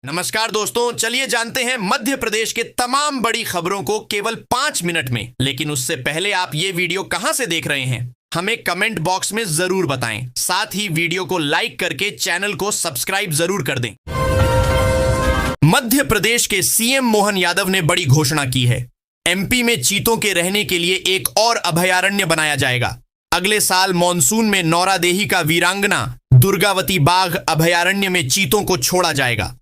नमस्कार दोस्तों, चलिए जानते हैं मध्य प्रदेश के तमाम बड़ी खबरों को केवल 5 मिनट में। लेकिन उससे पहले आप ये वीडियो कहां से देख रहे हैं, हमें कमेंट बॉक्स में जरूर बताएं। साथ ही वीडियो को लाइक करके चैनल को सब्सक्राइब जरूर कर दें। मध्य प्रदेश के सीएम मोहन यादव ने बड़ी घोषणा की है। एमपी में चीतों के रहने के लिए एक और अभयारण्य बनाया जाएगा। अगले साल मॉनसून में नौरादेही का वीरांगना दुर्गावती बाघ अभयारण्य में चीतों को छोड़ा जाएगा।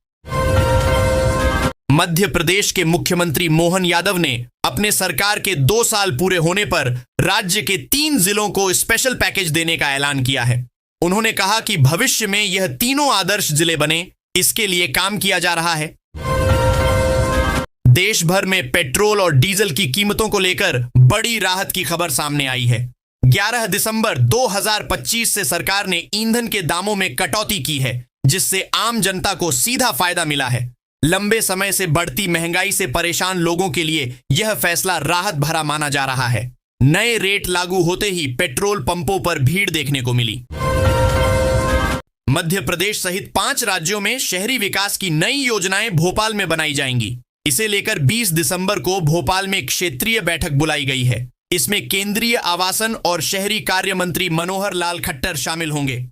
मध्य प्रदेश के मुख्यमंत्री मोहन यादव ने अपने सरकार के 2 साल पूरे होने पर राज्य के 3 जिलों को स्पेशल पैकेज देने का ऐलान किया है। उन्होंने कहा कि भविष्य में यह तीनों आदर्श जिले बने, इसके लिए काम किया जा रहा है। देश भर में पेट्रोल और डीजल की कीमतों को लेकर बड़ी राहत की खबर सामने आई है। 11 दिसंबर 2025 से सरकार ने ईंधन के दामों में कटौती की है, जिससे आम जनता को सीधा फायदा मिला है। लंबे समय से बढ़ती महंगाई से परेशान लोगों के लिए यह फैसला राहत भरा माना जा रहा है। नए रेट लागू होते ही पेट्रोल पंपों पर भीड़ देखने को मिली। मध्य प्रदेश सहित 5 राज्यों में शहरी विकास की नई योजनाएं भोपाल में बनाई जाएंगी। इसे लेकर 20 दिसंबर को भोपाल में क्षेत्रीय बैठक बुलाई गई है। इसमें केंद्रीय आवासन और शहरी कार्य मंत्री मनोहर लाल खट्टर शामिल होंगे।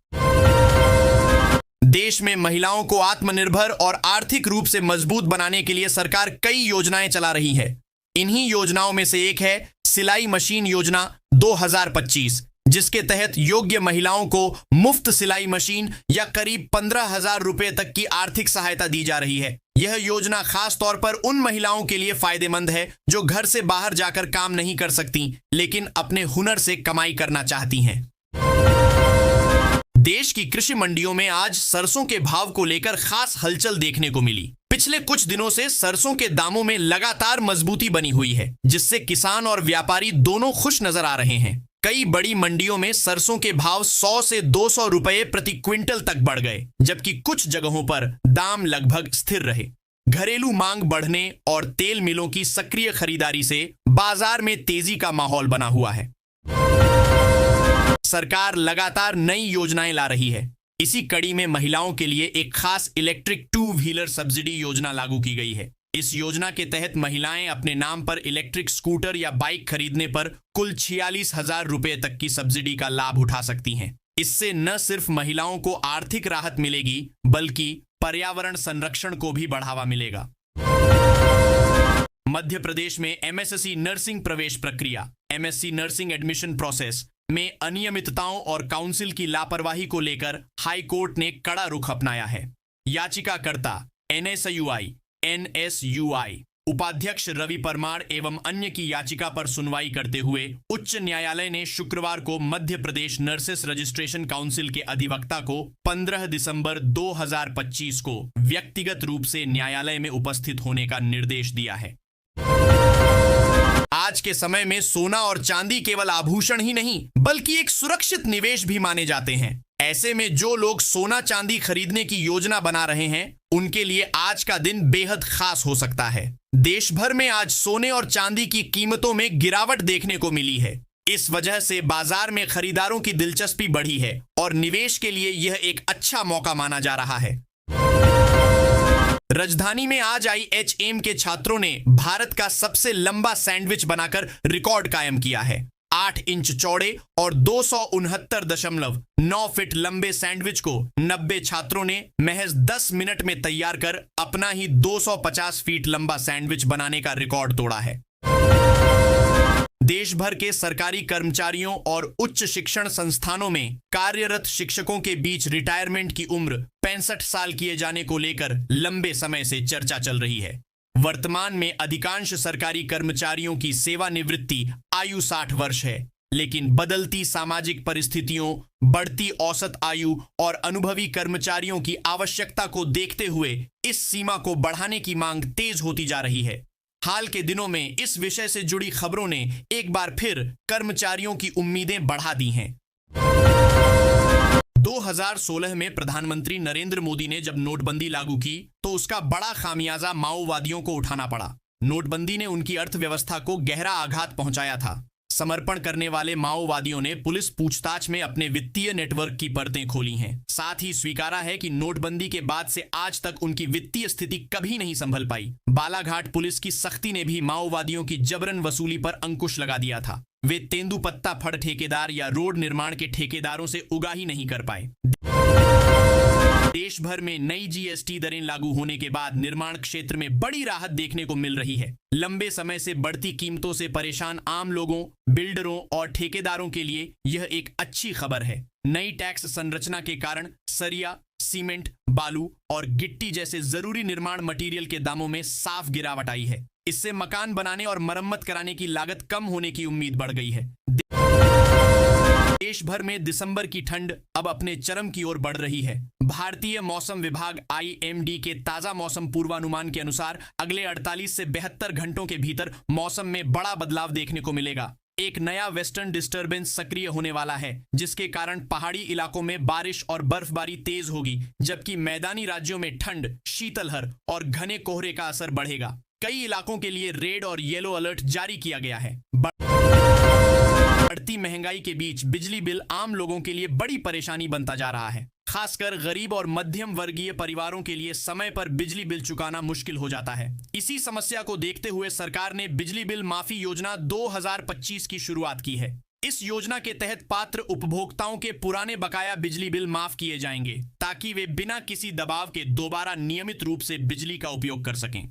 देश में महिलाओं को आत्मनिर्भर और आर्थिक रूप से मजबूत बनाने के लिए सरकार कई योजनाएं चला रही है। इन्हीं योजनाओं में से एक है सिलाई मशीन योजना 2025, जिसके तहत योग्य महिलाओं को मुफ्त सिलाई मशीन या करीब 15,000 रुपए तक की आर्थिक सहायता दी जा रही है। यह योजना खास तौर पर उन महिलाओं के लिए फायदेमंद है जो घर से बाहर जाकर काम नहीं कर सकती, लेकिन अपने हुनर से कमाई करना चाहती हैं। देश की कृषि मंडियों में आज सरसों के भाव को लेकर खास हलचल देखने को मिली। पिछले कुछ दिनों से सरसों के दामों में लगातार मजबूती बनी हुई है, जिससे किसान और व्यापारी दोनों खुश नजर आ रहे हैं। कई बड़ी मंडियों में सरसों के भाव 100 से 200 रुपए प्रति क्विंटल तक बढ़ गए, जबकि कुछ जगहों पर दाम लगभग स्थिर रहे। घरेलू मांग बढ़ने और तेल मिलों की सक्रिय खरीदारी से बाजार में तेजी का माहौल बना हुआ है। सरकार लगातार नई योजनाएं ला रही है। इसी कड़ी में महिलाओं के लिए एक खास इलेक्ट्रिक 2 व्हीलर सब्सिडी योजना लागू की गई है। इस योजना के तहत महिलाएं अपने नाम पर इलेक्ट्रिक स्कूटर या बाइक खरीदने पर कुल 46,000 रुपए तक की सब्सिडी का लाभ उठा सकती हैं। इससे न सिर्फ महिलाओं को आर्थिक राहत मिलेगी, बल्कि पर्यावरण संरक्षण को भी बढ़ावा मिलेगा। मध्य प्रदेश में एमएससी नर्सिंग प्रवेश प्रक्रिया एमएससी नर्सिंग एडमिशन प्रोसेस में अनियमितताओं और काउंसिल की लापरवाही को लेकर हाई कोर्ट ने कड़ा रुख अपनाया है। याचिकाकर्ता एनएसयूआई उपाध्यक्ष रवि परमार एवं अन्य की याचिका पर सुनवाई करते हुए उच्च न्यायालय ने शुक्रवार को Madhya Pradesh nurses registration council के अधिवक्ता को 15 दिसंबर 2025 को व्यक्तिगत रूप से न्यायालय में उपस्थित होने का निर्देश दिया है। आज के समय में सोना और चांदी केवल आभूषण ही नहीं, बल्कि एक सुरक्षित निवेश भी माने जाते हैं। ऐसे में जो लोग सोना चांदी खरीदने की योजना बना रहे हैं, उनके लिए आज का दिन बेहद खास हो सकता है। देश भर में आज सोने और चांदी की कीमतों में गिरावट देखने को मिली है। इस वजह से बाजार में खरीदारों की दिलचस्पी बढ़ी है और निवेश के लिए यह एक अच्छा मौका माना जा रहा है। राजधानी में आज IHM के छात्रों ने भारत का सबसे लंबा सैंडविच बनाकर रिकॉर्ड कायम किया है। 8 इंच चौड़े और 269.9 फीट लंबे सैंडविच को 90 छात्रों ने महज 10 मिनट में तैयार कर अपना ही 250 फीट लंबा सैंडविच बनाने का रिकॉर्ड तोड़ा है। देश भर के सरकारी कर्मचारियों और उच्च शिक्षण संस्थानों में कार्यरत शिक्षकों के बीच रिटायरमेंट की उम्र 65 साल किए जाने को लेकर लंबे समय से चर्चा चल रही है। वर्तमान में अधिकांश सरकारी कर्मचारियों की सेवानिवृत्ति आयु 60 वर्ष है, लेकिन बदलती सामाजिक परिस्थितियों, बढ़ती औसत आयु और अनुभवी कर्मचारियों की आवश्यकता को देखते हुए इस सीमा को बढ़ाने की मांग तेज होती जा रही है। हाल के दिनों में इस विषय से जुड़ी खबरों ने एक बार फिर कर्मचारियों की उम्मीदें बढ़ा दी हैं। 2016 में प्रधानमंत्री नरेंद्र मोदी ने जब नोटबंदी लागू की तो उसका बड़ा खामियाजा माओवादियों को उठाना पड़ा। नोटबंदी ने उनकी अर्थव्यवस्था को गहरा आघात पहुंचाया था। समर्पण करने वाले माओवादियों ने पुलिस पूछताछ में अपने वित्तीय नेटवर्क की परतें खोली हैं। साथ ही स्वीकारा है कि नोटबंदी के बाद से आज तक उनकी वित्तीय स्थिति कभी नहीं संभल पाई। बालाघाट पुलिस की सख्ती ने भी माओवादियों की जबरन वसूली पर अंकुश लगा दिया था। वे तेंदुपत्ता फड़ ठेकेदार या रोड निर्माण के ठेकेदारों से उगा ही नहीं कर पाए। देश भर में नई जीएसटी दरें लागू होने के बाद निर्माण क्षेत्र में बड़ी राहत देखने को मिल रही है। लंबे समय से बढ़ती कीमतों से परेशान आम लोगों, बिल्डरों और ठेकेदारों के लिए यह एक अच्छी खबर है। नई टैक्स संरचना के कारण सरिया, सीमेंट, बालू और गिट्टी जैसे जरूरी निर्माण मटेरियल के दामों में साफ गिरावट आई है। इससे मकान बनाने और मरम्मत कराने की लागत कम होने की उम्मीद बढ़ गई है। देश भर में दिसंबर की ठंड अब अपने चरम की ओर बढ़ रही है। भारतीय मौसम विभाग IMD के ताजा मौसम पूर्वानुमान के अनुसार अगले 48 से 72 घंटों के भीतर मौसम में बड़ा बदलाव देखने को मिलेगा। एक नया वेस्टर्न डिस्टर्बेंस सक्रिय होने वाला है, जिसके कारण पहाड़ी इलाकों में बारिश और बर्फबारी तेज होगी, जबकि मैदानी राज्यों में ठंड, शीतलहर और घने कोहरे का असर बढ़ेगा। कई इलाकों के लिए रेड और येलो अलर्ट जारी किया गया है। बढ़ती महंगाई के बीच बिजली बिल आम लोगों के लिए बड़ी परेशानी बनता जा रहा है। खासकर गरीब और मध्यम वर्गीय परिवारों के लिए समय पर बिजली बिल चुकाना मुश्किल हो जाता है। इसी समस्या को देखते हुए सरकार ने बिजली बिल माफी योजना 2025 की शुरुआत की है। इस योजना के तहत पात्र उपभोक्ताओं के पुराने बकाया बिजली बिल माफ किए जाएंगे, ताकि वे बिना किसी दबाव के दोबारा नियमित रूप से बिजली का उपयोग कर सकें।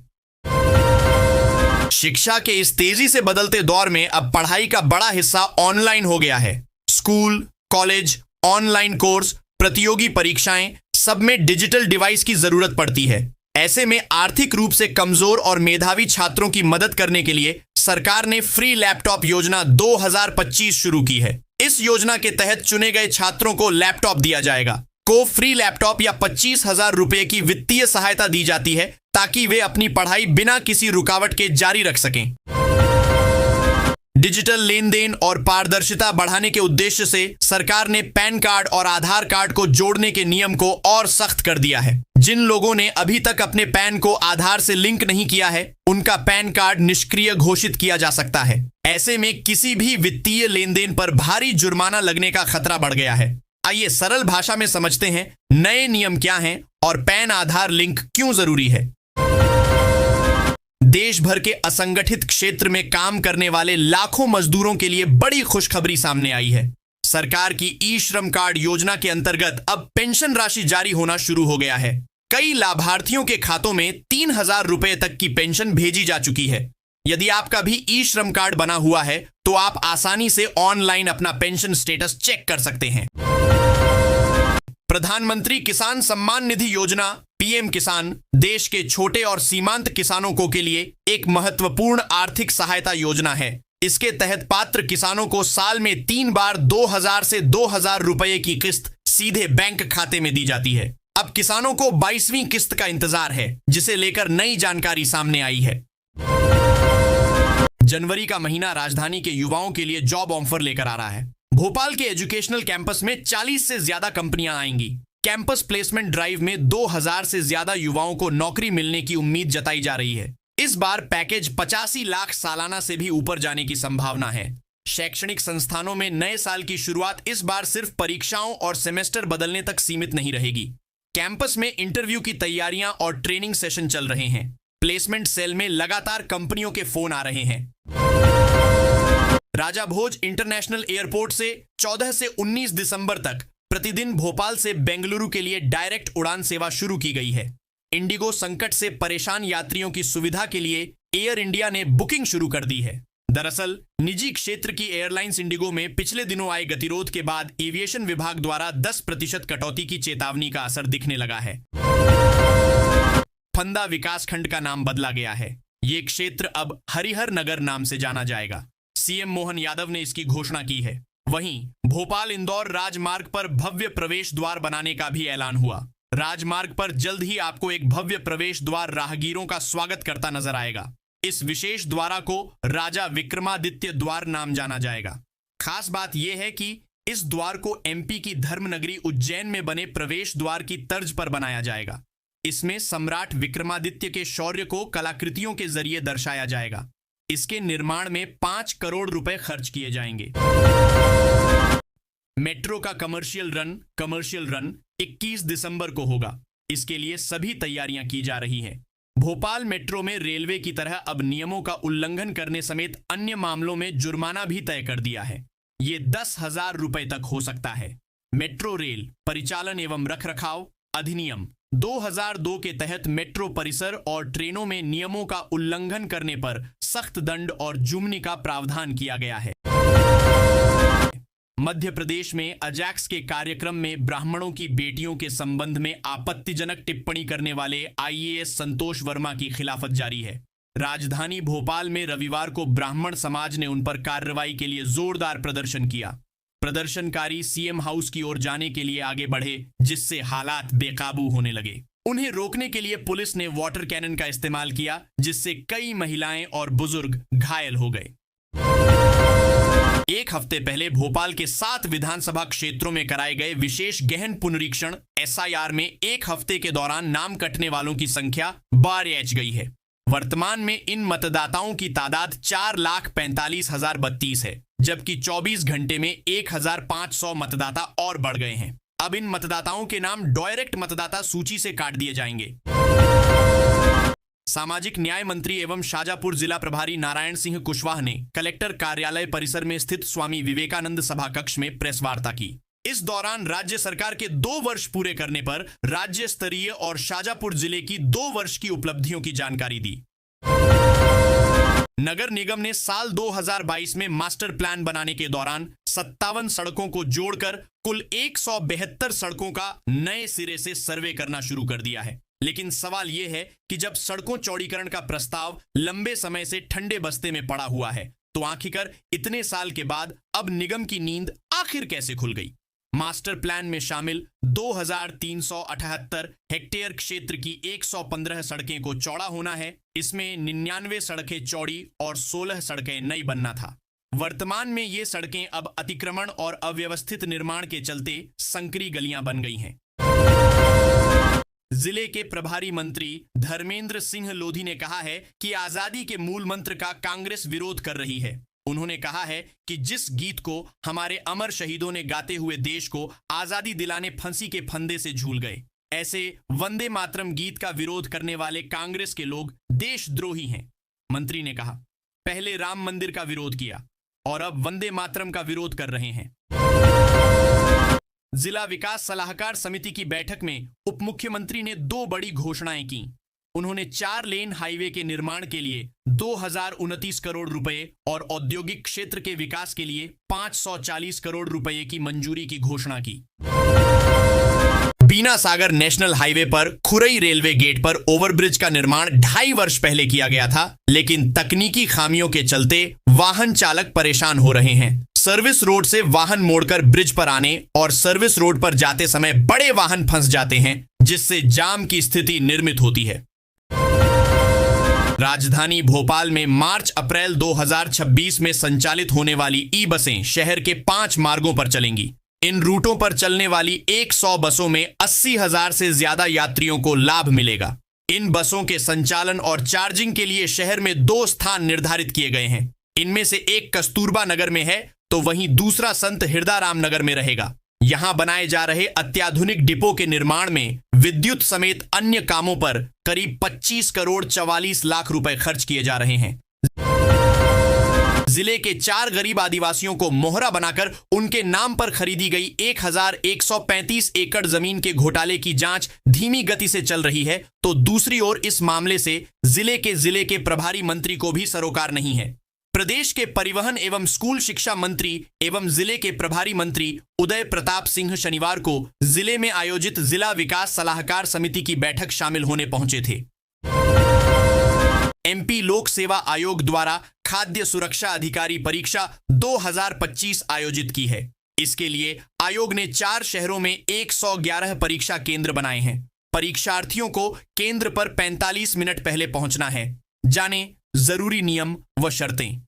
शिक्षा के इस तेजी से बदलते दौर में अब पढ़ाई का बड़ा हिस्सा ऑनलाइन हो गया है। स्कूल, कॉलेज, ऑनलाइन कोर्स, प्रतियोगी परीक्षाएं, सब में डिजिटल डिवाइस की जरूरत पड़ती है। ऐसे में आर्थिक रूप से कमजोर और मेधावी छात्रों की मदद करने के लिए सरकार ने फ्री लैपटॉप योजना 2025 शुरू की है। इस योजना के तहत चुने गए छात्रों को लैपटॉप दिया जाएगा। को फ्री लैपटॉप या 25,000 रुपए की वित्तीय सहायता दी जाती है, ताकि वे अपनी पढ़ाई बिना किसी रुकावट के जारी रख सकें। डिजिटल लेन देन और पारदर्शिता बढ़ाने के उद्देश्य से सरकार ने पैन कार्ड और आधार कार्ड को जोड़ने के नियम को और सख्त कर दिया है। जिन लोगों ने अभी तक अपने पैन को आधार से लिंक नहीं किया है, उनका पैन कार्ड निष्क्रिय घोषित किया जा सकता है। ऐसे में किसी भी वित्तीय लेन देन पर भारी जुर्माना लगने का खतरा बढ़ गया है। आइए सरल भाषा में समझते हैं नए नियम क्या हैं और पैन आधार लिंक क्यों जरूरी है। देश भर के असंगठित क्षेत्र में काम करने वाले लाखों मजदूरों के लिए बड़ी खुशखबरी सामने आई है। सरकार की ई श्रम कार्ड योजना के अंतर्गत अब पेंशन राशि जारी होना शुरू हो गया है। कई लाभार्थियों के खातों में 3,000 रुपए तक की पेंशन भेजी जा चुकी है। यदि आपका भी ई श्रम कार्ड बना हुआ है तो आप आसानी से ऑनलाइन अपना पेंशन स्टेटस चेक कर सकते हैं। प्रधानमंत्री किसान सम्मान निधि योजना PM किसान देश के छोटे और सीमांत किसानों को के लिए एक महत्वपूर्ण आर्थिक सहायता योजना है। इसके तहत पात्र किसानों को साल में 3 बार 2,000 से 2,000 रुपए की किस्त सीधे बैंक खाते में दी जाती है। अब किसानों को 22वीं किस्त का इंतजार है, जिसे लेकर नई जानकारी सामने आई है। जनवरी का महीना राजधानी के युवाओं के लिए जॉब ऑफर लेकर आ रहा है। भोपाल के एजुकेशनल कैंपस में 40 से ज्यादा कंपनियां आएंगी। कैंपस प्लेसमेंट ड्राइव में 2,000 से ज्यादा युवाओं को नौकरी मिलने की उम्मीद जताई जा रही है। इस बार पैकेज 85 लाख सालाना से भी ऊपर जाने की संभावना है। शैक्षणिक संस्थानों में नए साल की शुरुआत इस बार सिर्फ परीक्षाओं और सेमेस्टर बदलने तक सीमित नहीं रहेगी। कैंपस में इंटरव्यू की तैयारियां और ट्रेनिंग सेशन चल रहे हैं। प्लेसमेंट सेल में लगातार कंपनियों के फोन आ रहे हैं। राजा भोज इंटरनेशनल एयरपोर्ट से 14 से 19 दिसंबर तक प्रतिदिन भोपाल से बेंगलुरु के लिए डायरेक्ट उड़ान सेवा शुरू की गई है। इंडिगो संकट से परेशान यात्रियों की सुविधा के लिए एयर इंडिया ने बुकिंग शुरू कर दी है। दरअसल निजी क्षेत्र की एयरलाइंस इंडिगो में पिछले दिनों आए गतिरोध के बाद एविएशन विभाग द्वारा 10% कटौती की चेतावनी का असर दिखने लगा है। फंदा विकासखंड का नाम बदला गया है। ये क्षेत्र अब हरिहर नगर नाम से जाना जाएगा। सीएम मोहन यादव ने इसकी घोषणा की है। वहीं भोपाल इंदौर राजमार्ग पर भव्य प्रवेश द्वार बनाने का भी ऐलान हुआ। राजमार्ग पर जल्द ही आपको एक भव्य प्रवेश द्वार राहगीरों का स्वागत करता नजर आएगा। इस विशेष द्वारा को राजा विक्रमादित्य द्वार नाम जाना जाएगा। खास बात यह है कि इस द्वार को MP की धर्मनगरी उज्जैन में बने प्रवेश द्वार की तर्ज पर बनाया जाएगा। इसमें सम्राट विक्रमादित्य के शौर्य को कलाकृतियों के जरिए दर्शाया जाएगा। इसके निर्माण में 5 करोड़ रुपए खर्च किए जाएंगे। मेट्रो का कमर्शियल रन 21 दिसंबर को होगा। इसके लिए सभी तैयारियां की जा रही हैं। भोपाल मेट्रो में रेलवे की तरह अब नियमों का उल्लंघन करने समेत अन्य मामलों में जुर्माना भी तय कर दिया है। ये 10,000 रुपए तक हो सकता है। मेट्रो रेल परिचालन एवं रखरखाव अधिनियम 2002 के तहत मेट्रो परिसर और ट्रेनों में नियमों का उल्लंघन करने पर सख्त दंड और जुर्माने का प्रावधान किया गया है। मध्य प्रदेश में अजैक्स के कार्यक्रम में ब्राह्मणों की बेटियों के संबंध में आपत्तिजनक टिप्पणी करने वाले आईएएस संतोष वर्मा की खिलाफत जारी है। राजधानी भोपाल में रविवार को ब्राह्मण समाज ने उन पर कार्रवाई के लिए जोरदार प्रदर्शन किया। प्रदर्शनकारी सीएम हाउस की ओर जाने के लिए आगे बढ़े, जिससे हालात बेकाबू होने लगे। उन्हें रोकने के लिए पुलिस ने वाटर कैनन का इस्तेमाल किया, जिससे कई महिलाएं और बुजुर्ग घायल हो गए। एक हफ्ते पहले भोपाल के 7 विधानसभा क्षेत्रों में कराए गए विशेष गहन पुनरीक्षण एसआईआर में एक हफ्ते के दौरान नाम कटने वालों की संख्या 12 गई है। वर्तमान में इन मतदाताओं की तादाद 4,45,032 है, जबकि 24 घंटे में 1,500 मतदाता और बढ़ गए हैं। अब इन मतदाताओं के नाम डायरेक्ट मतदाता सूची से काट दिए जाएंगे। सामाजिक न्याय मंत्री एवं शाजापुर जिला प्रभारी नारायण सिंह कुशवाहा ने कलेक्टर कार्यालय परिसर में स्थित स्वामी विवेकानंद सभा कक्ष में प्रेस वार्ता की। इस दौरान राज्य सरकार के 2 वर्ष पूरे करने पर राज्य स्तरीय और शाजापुर जिले की 2 वर्ष की उपलब्धियों की जानकारी दी। नगर निगम ने साल 2022 में मास्टर प्लान बनाने के दौरान 57 सड़कों को जोड़कर कुल 172 सड़कों का नए सिरे से सर्वे करना शुरू कर दिया है। लेकिन सवाल यह है कि जब सड़कों चौड़ीकरण का प्रस्ताव लंबे समय से ठंडे बस्ते में पड़ा हुआ है, तो आखिरकार इतने साल के बाद अब निगम की नींद आखिर कैसे खुल गई? मास्टर प्लान में शामिल 2378 हेक्टेयर क्षेत्र की 115 सड़कें को चौड़ा होना है। इसमें 99 सड़कें चौड़ी और 16 सड़कें नई बनना था। वर्तमान में ये सड़कें अब अतिक्रमण और अव्यवस्थित निर्माण के चलते संकरी गलियां बन गई हैं। जिले के प्रभारी मंत्री धर्मेंद्र सिंह लोधी ने कहा है कि आजादी के मूल मंत्र का कांग्रेस विरोध कर रही है। उन्होंने कहा है कि जिस गीत को हमारे अमर शहीदों ने गाते हुए देश को आजादी दिलाने फांसी के फंदे से झूल गए, ऐसे वंदे मातरम गीत का विरोध करने वाले कांग्रेस के लोग देशद्रोही हैं। मंत्री ने कहा, पहले राम मंदिर का विरोध किया और अब वंदे मातरम का विरोध कर रहे हैं। जिला विकास सलाहकार समिति की बैठक में उप मुख्यमंत्री ने 2 बड़ी घोषणाएं की। उन्होंने 4 लेन हाईवे के निर्माण के लिए 2029 करोड़ रुपए और औद्योगिक क्षेत्र के विकास के लिए 540 करोड़ रुपए की मंजूरी की घोषणा की। बीना सागर नेशनल हाईवे पर खुरई रेलवे गेट पर ओवरब्रिज का निर्माण 2.5 वर्ष पहले किया गया था, लेकिन तकनीकी खामियों के चलते वाहन चालक परेशान हो रहे हैं। सर्विस रोड से वाहन मोड़कर ब्रिज पर आने और सर्विस रोड पर जाते समय बड़े वाहन फंस जाते हैं, जिससे जाम की स्थिति निर्मित होती है। राजधानी भोपाल में मार्च-अप्रैल 2026 में संचालित होने वाली ई बसें शहर के 5 मार्गों पर चलेंगी। इन रूटों पर चलने वाली 100 बसों में 80,000 से ज्यादा यात्रियों को लाभ मिलेगा। इन बसों के संचालन और चार्जिंग के लिए शहर में 2 स्थान निर्धारित किए गए हैं। इनमें से एक कस्तूरबा नगर में है, तो वहीं दूसरा संत हिरदाराम नगर में रहेगा। यहां बनाए जा रहे अत्याधुनिक डिपो के निर्माण में विद्युत समेत अन्य कामों पर करीब 25 करोड़ 44 लाख रुपए खर्च किए जा रहे हैं। जिले के 4 गरीब आदिवासियों को मोहरा बनाकर उनके नाम पर खरीदी गई 1135 एकड़ जमीन के घोटाले की जांच धीमी गति से चल रही है, तो दूसरी ओर इस मामले से जिले के प्रभारी मंत्री को भी सरोकार नहीं है। प्रदेश के परिवहन एवं स्कूल शिक्षा मंत्री एवं जिले के प्रभारी मंत्री उदय प्रताप सिंह शनिवार को जिले में आयोजित जिला विकास सलाहकार समिति की बैठक शामिल होने पहुंचे थे। एमपी लोक सेवा आयोग द्वारा खाद्य सुरक्षा अधिकारी परीक्षा 2025 आयोजित की है। इसके लिए आयोग ने 4 शहरों में 111 परीक्षा केंद्र बनाए हैं। परीक्षार्थियों को केंद्र पर 45 मिनट पहले पहुंचना है। जाने जरूरी नियम व शर्तें।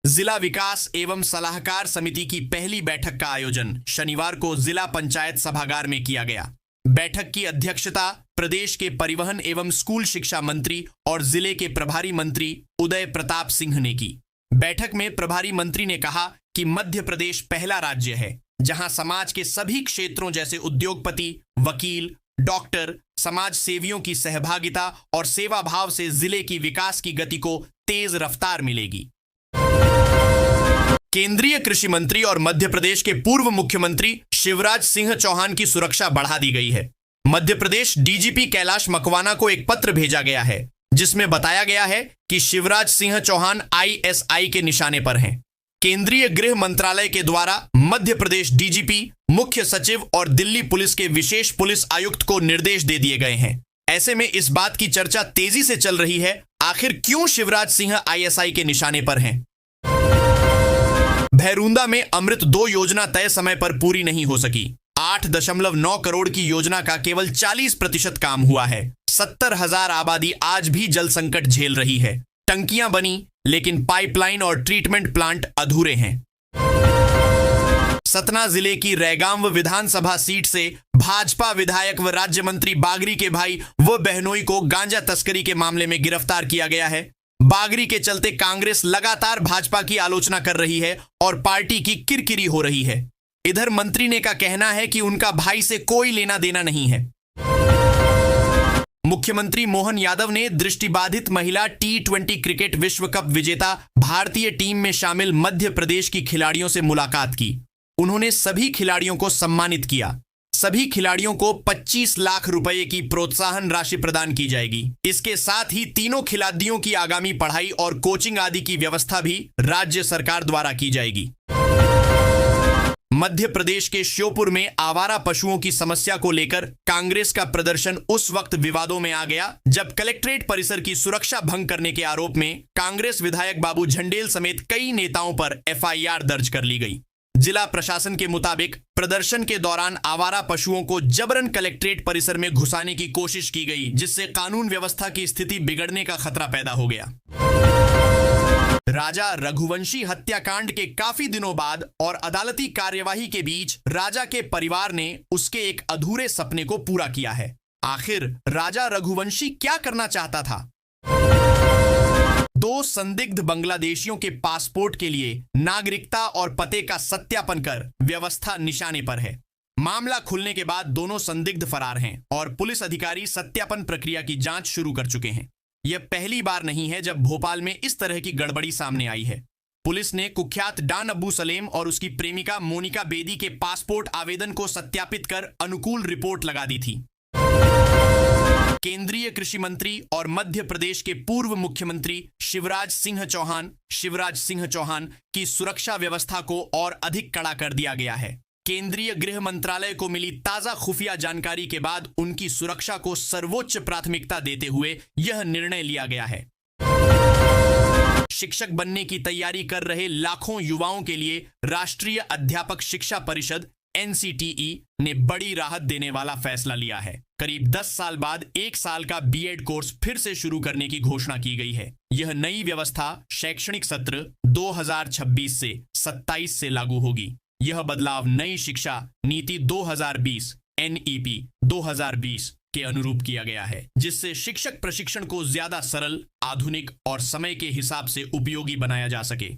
जिला विकास एवं सलाहकार समिति की पहली बैठक का आयोजन शनिवार को जिला पंचायत सभागार में किया गया। बैठक की अध्यक्षता प्रदेश के परिवहन एवं स्कूल शिक्षा मंत्री और जिले के प्रभारी मंत्री उदय प्रताप सिंह ने की। बैठक में प्रभारी मंत्री ने कहा कि मध्य प्रदेश पहला राज्य है जहां समाज के सभी क्षेत्रों जैसे उद्योगपति, वकील, डॉक्टर, समाज सेवियों की सहभागिता और सेवा भाव से जिले की विकास की गति को तेज रफ्तार मिलेगी। केंद्रीय कृषि मंत्री और मध्य प्रदेश के पूर्व मुख्यमंत्री शिवराज सिंह चौहान की सुरक्षा बढ़ा दी गई है। मध्य प्रदेश डीजीपी कैलाश मकवाना को एक पत्र भेजा गया है जिसमें बताया गया है कि शिवराज सिंह चौहान आईएसआई के निशाने पर हैं। केंद्रीय गृह मंत्रालय के द्वारा मध्य प्रदेश डीजीपी, मुख्य सचिव और दिल्ली पुलिस के विशेष पुलिस आयुक्त को निर्देश दे दिए गए हैं। ऐसे में इस बात की चर्चा तेजी से चल रही है, आखिर क्यों शिवराज सिंह आईएसआई के निशाने पर हैं? भैरूंदा में अमृत 2 योजना तय समय पर पूरी नहीं हो सकी। 8.9 करोड़ की योजना का केवल 40% काम हुआ है। 70,000 आबादी आज भी जल संकट झेल रही है। टंकियां बनी लेकिन पाइपलाइन और ट्रीटमेंट प्लांट अधूरे हैं। सतना जिले की रैगांव विधानसभा सीट से भाजपा विधायक व राज्य मंत्री बागरी के भाई व बहनोई को गांजा तस्करी के मामले में गिरफ्तार किया गया है। बागरी के चलते कांग्रेस लगातार भाजपा की आलोचना कर रही है और पार्टी की किरकिरी हो रही है। इधर मंत्री ने का कहना है कि उनका भाई से कोई लेना देना नहीं है। मुख्यमंत्री मोहन यादव ने दृष्टिबाधित महिला T20 क्रिकेट विश्व कप विजेता भारतीय टीम में शामिल मध्य प्रदेश की खिलाड़ियों से मुलाकात की। उन्होंने सभी खिलाड़ियों को सम्मानित किया। सभी खिलाड़ियों को 25 लाख रुपए की प्रोत्साहन राशि प्रदान की जाएगी। इसके साथ ही तीनों खिलाड़ियों की आगामी पढ़ाई और कोचिंग आदि की व्यवस्था भी राज्य सरकार द्वारा की जाएगी। मध्य प्रदेश के श्योपुर में आवारा पशुओं की समस्या को लेकर कांग्रेस का प्रदर्शन उस वक्त विवादों में आ गया जब कलेक्ट्रेट परिसर की सुरक्षा भंग करने के आरोप में कांग्रेस विधायक बाबू झंडेल समेत कई नेताओं पर एफआईआर दर्ज कर ली गई। जिला प्रशासन के मुताबिक प्रदर्शन के दौरान आवारा पशुओं को जबरन कलेक्ट्रेट परिसर में घुसाने की कोशिश की गई, जिससे कानून व्यवस्था की स्थिति बिगड़ने का खतरा पैदा हो गया। राजा रघुवंशी हत्याकांड के काफी दिनों बाद और अदालती कार्यवाही के बीच राजा के परिवार ने उसके एक अधूरे सपने को पूरा किया है। आखिर राजा रघुवंशी क्या करना चाहता था? 2 संदिग्ध बांग्लादेशियों के पासपोर्ट के लिए नागरिकता और पते का सत्यापन कर व्यवस्था निशाने पर है। मामला खुलने के बाद दोनों संदिग्ध फरार हैं और पुलिस अधिकारी सत्यापन प्रक्रिया की जांच शुरू कर चुके हैं। यह पहली बार नहीं है जब भोपाल में इस तरह की गड़बड़ी सामने आई है। पुलिस ने कुख्यात डॉन अब्बू सलेम और उसकी प्रेमिका मोनिका बेदी के पासपोर्ट आवेदन को सत्यापित कर अनुकूल रिपोर्ट लगा दी थी। केंद्रीय कृषि मंत्री और मध्य प्रदेश के पूर्व मुख्यमंत्री शिवराज सिंह चौहान की सुरक्षा व्यवस्था को और अधिक कड़ा कर दिया गया है। केंद्रीय गृह मंत्रालय को मिली ताजा खुफिया जानकारी के बाद उनकी सुरक्षा को सर्वोच्च प्राथमिकता देते हुए यह निर्णय लिया गया है। शिक्षक बनने की तैयारी कर रहे लाखों युवाओं के लिए राष्ट्रीय अध्यापक शिक्षा परिषद NCTE ने बड़ी राहत देने वाला फैसला लिया है। करीब 10 साल बाद 1 साल का बीएड कोर्स फिर से शुरू करने की घोषणा की गई है। यह नई व्यवस्था शैक्षणिक सत्र 2026 से 27 से लागू होगी। यह बदलाव नई शिक्षा नीति 2020 NEP 2020 के अनुरूप किया गया है, जिससे शिक्षक प्रशिक्षण को ज्यादा सरल, आधुनिक और समय के हिसाब से उपयोगी बनाया जा सके।